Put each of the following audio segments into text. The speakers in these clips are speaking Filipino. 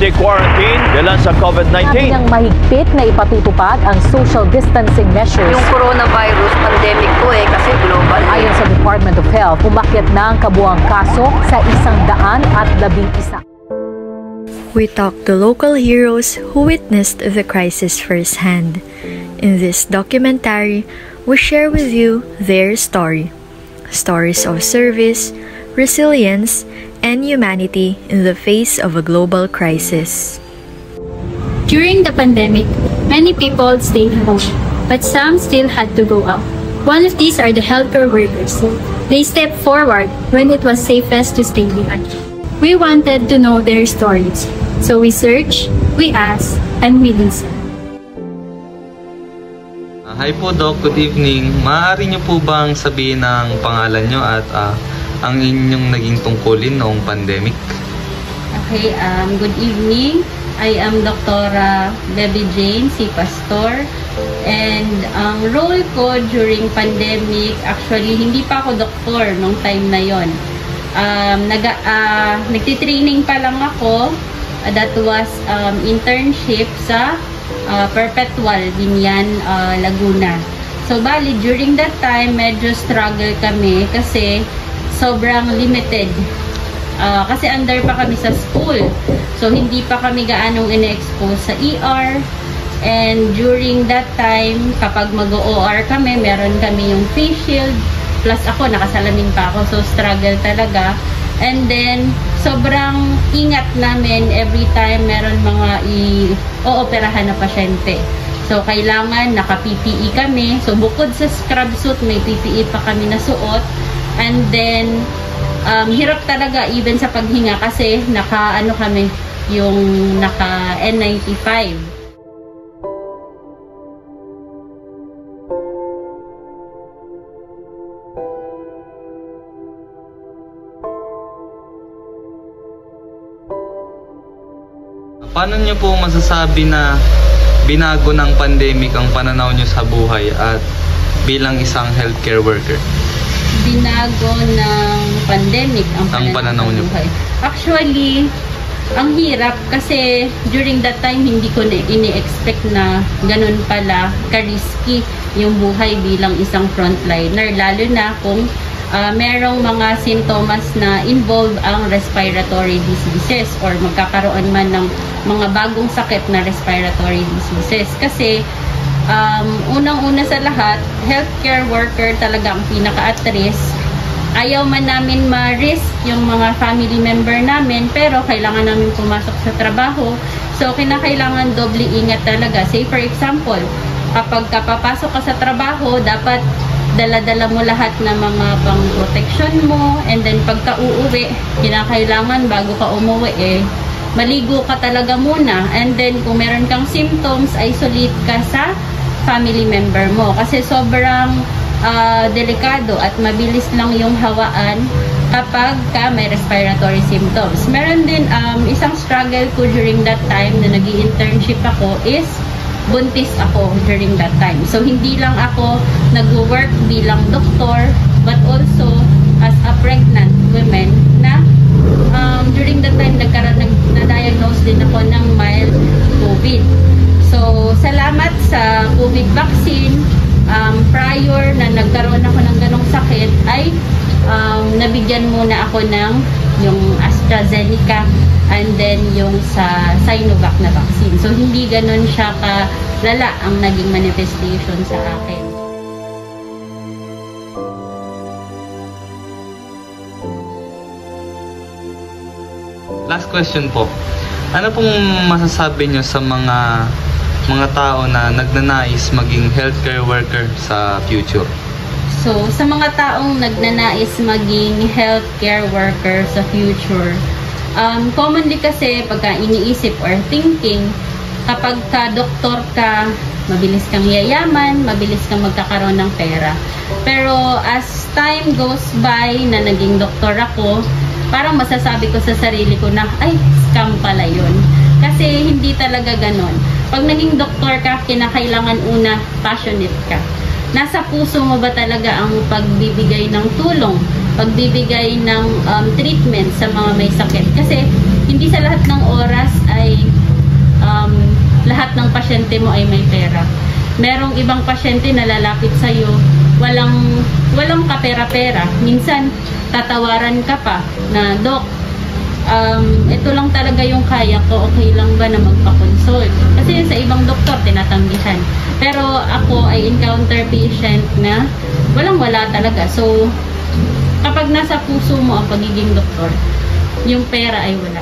Holiday quarantine dahil sa COVID-19. Sabi niyang mahigpit na ipatutupad ang social distancing measures. Yung coronavirus pandemic po kasi global. Ayon sa Department of Health, umakyat na ang kabuuang kaso sa 111. We talked to local heroes who witnessed the crisis firsthand. In this documentary, we share with you their story. Stories of service, resilience, and humanity in the face of a global crisis. During the pandemic, many people stayed home, but some still had to go out. One of these are the healthcare workers. They stepped forward when it was safest to stay behind. We wanted to know their stories, so we searched, we asked, and we listened. Hi po Doc, good evening. Maaari niyo po bang sabihin ang pangalan niyo at ang inyong naging tungkulin noong pandemic? Okay, good evening. I am Dr. Bebe Jane C. Pastor. And ang role ko during pandemic, actually hindi pa ako doktor nung time na yon. Nagtitraining pa lang ako. That was internship sa Perpetual, Binyan, Laguna. So bali, during that time, medyo struggle kami kasi sobrang limited. Kasi under pa kami sa school. So hindi pa kami gaanong ine-expose sa ER. And during that time, kapag mag-OR kami, meron kami yung face shield. Plus ako, nakasalamin pa ako. So struggle talaga. And then, sobrang ingat namin every time meron mga i-ooperahan na pasyente. So, kailangan naka-PPE kami. So, bukod sa scrub suit, may PPE pa kami na suot. And then, hirap talaga even sa paghinga kasi naka-ano kami, yung naka-N95. Paano niyo po masasabi na binago ng pandemic ang pananaw niyo sa buhay at bilang isang healthcare worker? Binago ng pandemic ang pananaw niyo sa buhay. Actually, ang hirap kasi during that time hindi ko ini-expect na ganun pala ka-risky yung buhay bilang isang frontliner, lalo na kung merong mga sintomas na involve ang respiratory diseases or magkakaroon man ng mga bagong sakit na respiratory diseases. Kasi unang-una sa lahat, healthcare worker talaga ang pinaka-at risk. Ayaw man namin ma-risk yung mga family member namin, pero kailangan namin pumasok sa trabaho. So, kinakailangan doble ingat talaga. Say for example, kapag kapapasok ka sa trabaho, dapat dala-dala mo lahat ng mga pang-protection mo, and then pagka uuwi, kinakailangan bago ka umuwi maligo ka talaga muna, and then kung meron kang symptoms, isolate ka sa family member mo kasi sobrang delikado at mabilis lang yung hawaan kapag may respiratory symptoms. Meron din isang struggle ko during that time na nag-i-internship ako is buntis ako during that time. So, hindi lang ako nag-work bilang doktor, but also as a pregnant woman na during that time na-diagnose din ako ng mild COVID. So, salamat sa COVID vaccine, prior na nagkaroon ako ng ganong sakit, ay nabigyan muna ako ng yung AstraZeneca and then yung sa Sinovac na vaccine. So, hindi ganon siya kalala ang naging manifestation sa akin. Last question po. Ano pong masasabi nyo sa mga tao na nagnanais maging healthcare worker sa future? So, sa mga taong nagnanais maging healthcare worker sa future, commonly kasi pagka iniisip or thinking, kapag ka-doktor ka, mabilis kang yayaman, mabilis kang magkakaroon ng pera. Pero as time goes by na naging doktor ako, parang masasabi ko sa sarili ko na, ay, scam pala yun. Kasi hindi talaga ganon. Pag naging doktor ka, kinakailangan una, passionate ka. Nasa puso mo ba talaga ang pagbibigay ng tulong, pagbibigay ng treatment sa mga may sakit? Kasi hindi sa lahat ng oras ay lahat ng pasyente mo ay may pera. Merong ibang pasyente na lalapit sa'yo, walang kapera-pera. Minsan, tatawaran ka pa na, Dok, ito lang talaga yung kaya ko, okay lang ba na magpa-consult? Kasi sa ibang doktor, tinatanggihan. Pero ako ay encounter patient na walang-wala talaga. So, kapag nasa puso mo ang pagiging doktor, yung pera ay wala.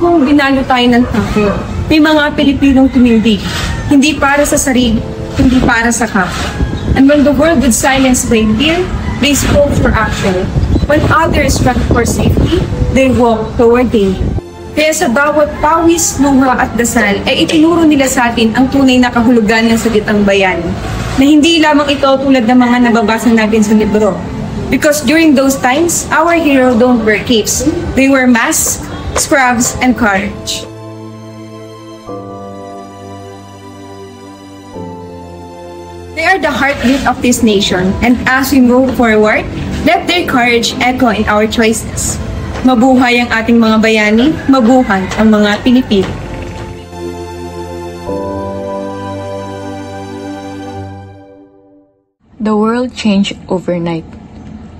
Kung binalo tayo ng tao, may mga Pilipinong tumindig, hindi para sa sarili, hindi para sa kapwa. And when the world would silence reindeer, they spoke for action. When others ran for safety, they walked toward danger. Kaya sa bawat pawis, luha at dasal, ay itinuro nila sa atin ang tunay na kahulugan ng salitang bayan, na hindi lamang ito tulad ng mga nababasa natin sa libro. Because during those times, our hero don't wear capes. They wear masks, scrubs, and courage. They are the heartbeat of this nation, and as we move forward, let their courage echo in our choices. Mabuhay ang ating mga bayani, mabuhay ang mga Pilipino. The world changed overnight,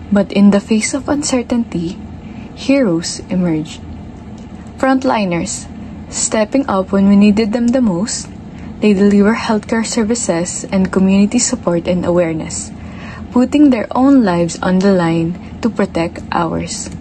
but in the face of uncertainty, heroes emerged. Frontliners, stepping up when we needed them the most, they deliver healthcare services and community support and awareness, putting their own lives on the line to protect ours.